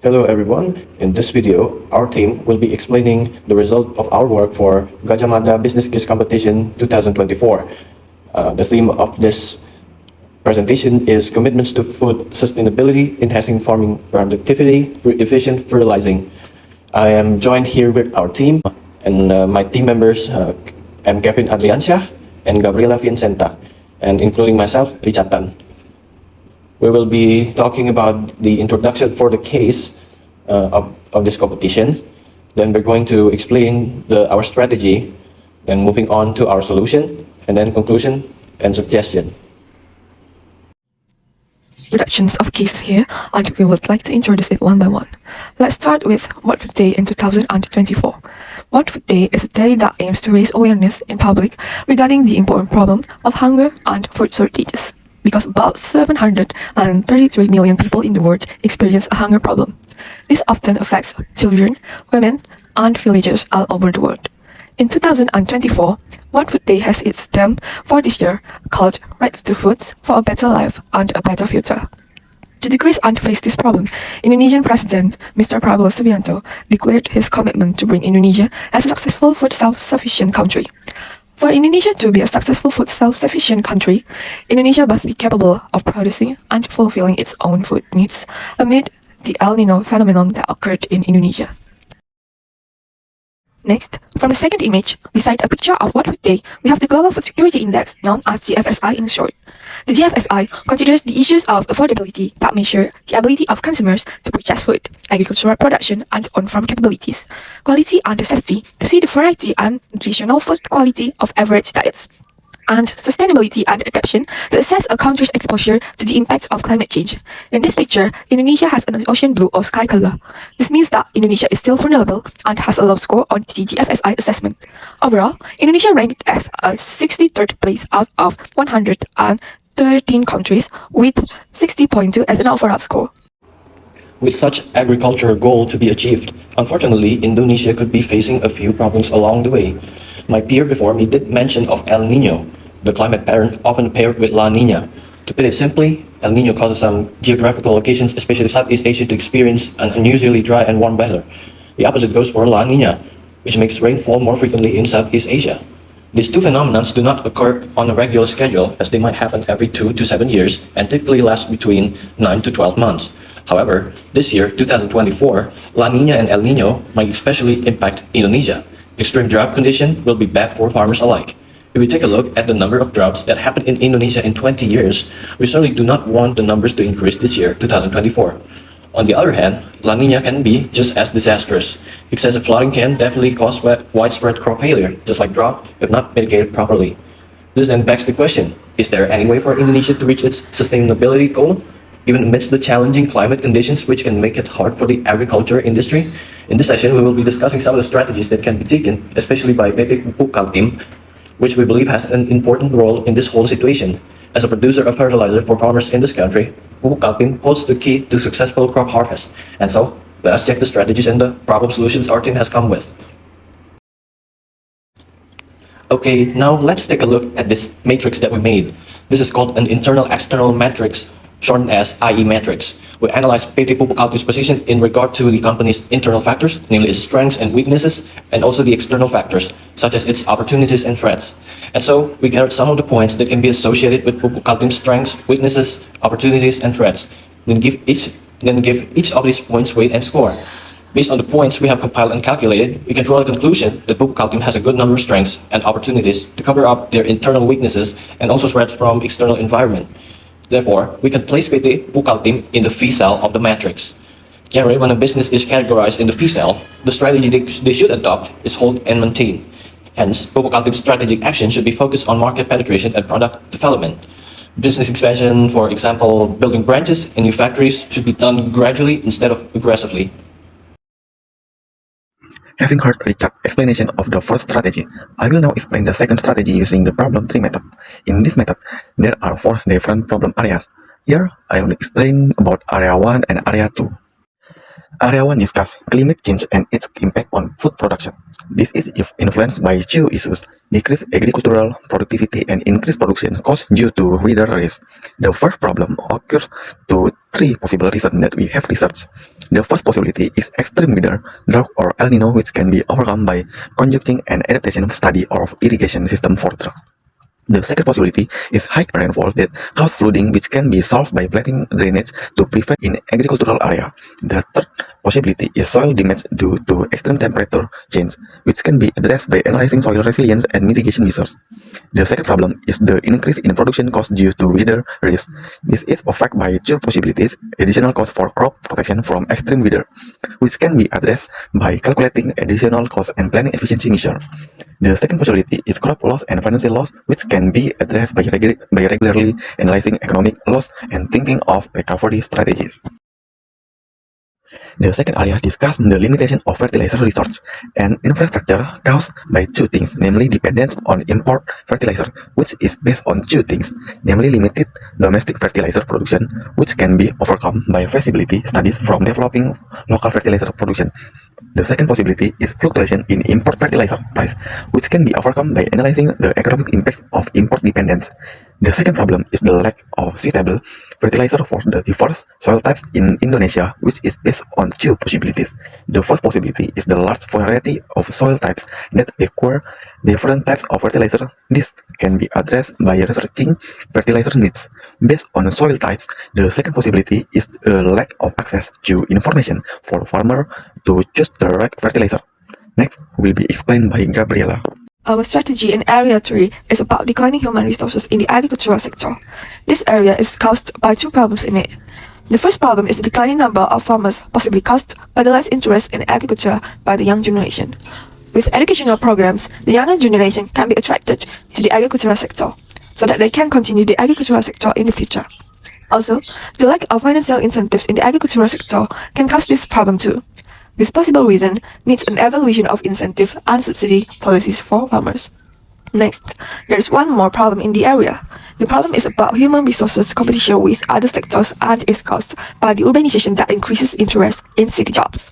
Hello everyone, in this video, our team will be explaining the result of our work for Gadjah Mada Business Quiz Competition 2024. The theme of this presentation is Commitments to Food Sustainability, Enhancing Farming Productivity through Efficient Fertilizing. I am joined here with our team and my team members, Adriansyah and Gabriella Vincenta, and including myself, Richard. We will be talking about the introduction for the case of this competition. Then we're going to explain our strategy, then moving on to our solution, and then conclusion and suggestion. Introductions of cases here, and we would like to introduce it one by one. Let's start with World Food Day in 2024. World Food Day is a day that aims to raise awareness in public regarding the important problem of hunger and food shortages, because about 733 million people in the world experience a hunger problem. This often affects children, women, and villagers all over the world. In 2024, World Food Day has its theme for this year called Right to Foods for a Better Life and a Better Future. To decrease and face this problem, Indonesian President Mr. Prabowo Subianto declared his commitment to bring Indonesia as a successful food self-sufficient country. For Indonesia to be a successful food self-sufficient country, Indonesia must be capable of producing and fulfilling its own food needs amid the El Nino phenomenon that occurred in Indonesia. Next, from the second image, beside a picture of World Food Day, we have the Global Food Security Index, known as GFSI in short. The GFSI considers the issues of affordability that measure the ability of consumers to purchase food, agricultural production, and on-farm capabilities, quality and safety to see the variety and nutritional food quality of average diets, and sustainability and adaptation to assess a country's exposure to the impacts of climate change. In this picture, Indonesia has an ocean blue or sky color. This means that Indonesia is still vulnerable and has a low score on the GFSI assessment. Overall, Indonesia ranked as a 63rd place out of 113 countries with 60.2 as an overall score. With such agricultural goal to be achieved, unfortunately, Indonesia could be facing a few problems along the way. My peer before me did mention of El Nino, the climate pattern often paired with La Nina. To put it simply, El Nino causes some geographical locations, especially Southeast Asia, to experience an unusually dry and warm weather. The opposite goes for La Nina, which makes rainfall more frequently in Southeast Asia. These two phenomena do not occur on a regular schedule, as they might happen every 2 to 7 years and typically last between 9 to 12 months. However, this year, 2024, La Nina and El Nino might especially impact Indonesia. Extreme drought condition will be bad for farmers alike. If we take a look at the number of droughts that happened in Indonesia in 20 years, we certainly do not want the numbers to increase this year, 2024. On the other hand, La Nina can be just as disastrous. Excessive flooding can definitely cause widespread crop failure, just like drought, if not mitigated properly. This then begs the question, is there any way for Indonesia to reach its sustainability goal, even amidst the challenging climate conditions which can make it hard for the agriculture industry? In this session, we will be discussing some of the strategies that can be taken, especially by PT Pupuk Kaltim, which we believe has an important role in this whole situation. As a producer of fertilizer for farmers in this country, Pupuk Kaltim holds the key to successful crop harvest. And so, let us check the strategies and the problem solutions our team has come with. Okay, now let's take a look at this matrix that we made. This is called an internal-external matrix, shortened as IE matrix. We analyze PT Pupuk Kaltim's position in regard to the company's internal factors, namely its strengths and weaknesses, and also the external factors, such as its opportunities and threats. And so, we gathered some of the points that can be associated with Pupuk Kaltim's strengths, weaknesses, opportunities, and threats. Then give each of these points weight and score. Based on the points we have compiled and calculated, we can draw the conclusion that Pupuk Kaltim has a good number of strengths and opportunities to cover up their internal weaknesses and also threats from external environment. Therefore, we can place PT Pupuk Kaltim in the phi cell of the matrix. Generally, when a business is categorized in the phi cell, the strategy they should adopt is hold and maintain. Hence, Pupuk Kaltim's strategic action should be focused on market penetration and product development. Business expansion, for example, building branches and new factories, should be done gradually instead of aggressively. Having heard Richard's explanation of the first strategy, I will now explain the second strategy using the problem tree method. In this method, there are 4 different problem areas. Here, I will explain about area 1 and area 2. Area 1 discusses climate change and its impact on food production. This is influenced by two issues: decreased agricultural productivity and increased production costs due to weather risk. The first problem occurs due three possible reasons that we have researched. The first possibility is extreme weather, drought or El Nino, which can be overcome by conducting an adaptation study of irrigation system for drought. The second possibility is high rainfall that causes flooding, which can be solved by planting drainage to prevent in agricultural area. The third possibility is soil damage due to extreme temperature change, which can be addressed by analyzing soil resilience and mitigation measures. The second problem is the increase in production cost due to weather risk. This is affected by two possibilities: additional cost for crop protection from extreme weather, which can be addressed by calculating additional cost and planning efficiency measure. The second possibility is crop loss and financial loss, which can be addressed by regularly analyzing economic loss and thinking of recovery strategies. The second area discusses the limitation of fertilizer research and infrastructure caused by two things, namely dependence on import fertilizer, which is based on two things, namely limited domestic fertilizer production, which can be overcome by feasibility studies from developing local fertilizer production. The second possibility is fluctuation in import fertilizer price, which can be overcome by analyzing the economic impacts of import dependence. The second problem is the lack of suitable fertilizer for the diverse soil types in Indonesia, which is based on two possibilities. The first possibility is the large variety of soil types that require different types of fertilizer. This can be addressed by researching fertilizer needs based on soil types. The second possibility is a lack of access to information for farmers to choose the right fertilizer. Next will be explained by Gabriella. Our strategy in Area 3 is about declining human resources in the agricultural sector. This area is caused by two problems in it. The first problem is the declining number of farmers, possibly caused by the less interest in agriculture by the young generation. With educational programs, the younger generation can be attracted to the agricultural sector, so that they can continue the agricultural sector in the future. Also, the lack of financial incentives in the agricultural sector can cause this problem too. This possible reason needs an evaluation of incentive and subsidy policies for farmers. Next, there is one more problem in the area. The problem is about human resources competition with other sectors and is caused by the urbanization that increases interest in city jobs.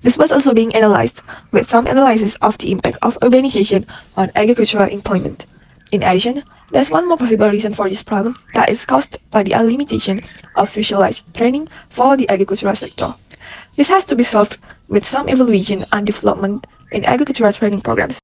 This was also being analyzed with some analysis of the impact of urbanization on agricultural employment. In addition, there's one more possible reason for this problem that is caused by the limitation of specialized training for the agricultural sector. This has to be solved with some evaluation and development in agricultural training programs.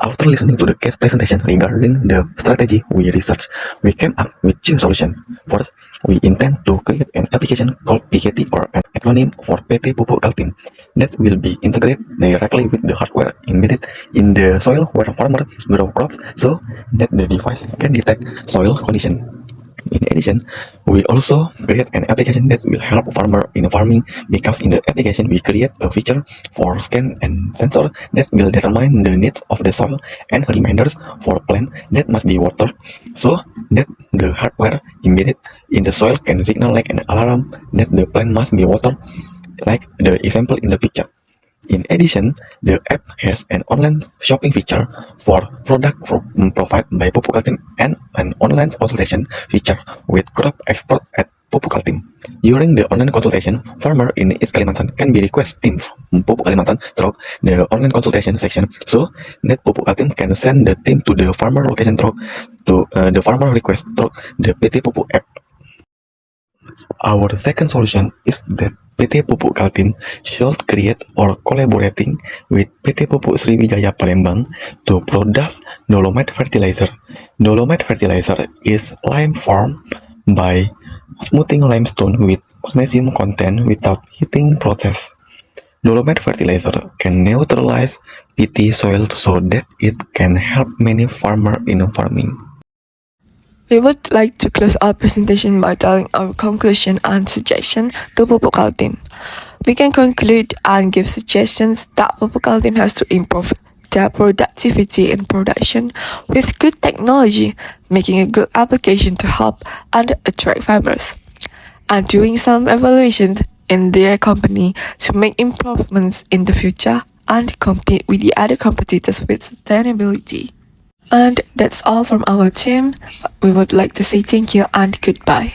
After listening to the case presentation regarding the strategy we researched, we came up with two solutions. First, we intend to create an application called PKT, or an acronym for PT Pupuk Kaltim, that will be integrated directly with the hardware embedded in the soil where farmers grow crops, so that the device can detect soil condition. In addition, we also create an application that will help farmers in farming, because in the application we create a feature for scan and sensor that will determine the needs of the soil and reminders for plant that must be watered, so that the hardware embedded in the soil can signal like an alarm that the plant must be watered, like the example in the picture. In addition, the app has an online shopping feature for products provided by Pupuk Kaltim and an online consultation feature with crop expert at Pupuk Kaltim. During the online consultation, farmer in East Kalimantan can be request team from Pupuk Kalimantan through the online consultation section, so that Pupuk Kaltim can send the team to the farmer location through to the farmer request through the PT Pupuk app. Our second solution is that PT Pupuk Kaltim should create or collaborating with PT Pupuk Sriwijaya Palembang to produce dolomite fertilizer. Dolomite fertilizer is lime formed by smoothing limestone with magnesium content without heating process. Dolomite fertilizer can neutralize peaty soil so that it can help many farmers in farming. We would like to close our presentation by telling our conclusion and suggestion to Pupuk Kaltim. We can conclude and give suggestions that Pupuk Kaltim has to improve their productivity in production with good technology, making a good application to help and attract farmers, and doing some evaluation in their company to make improvements in the future and compete with the other competitors with sustainability. And that's all from our team. We would like to say thank you and goodbye.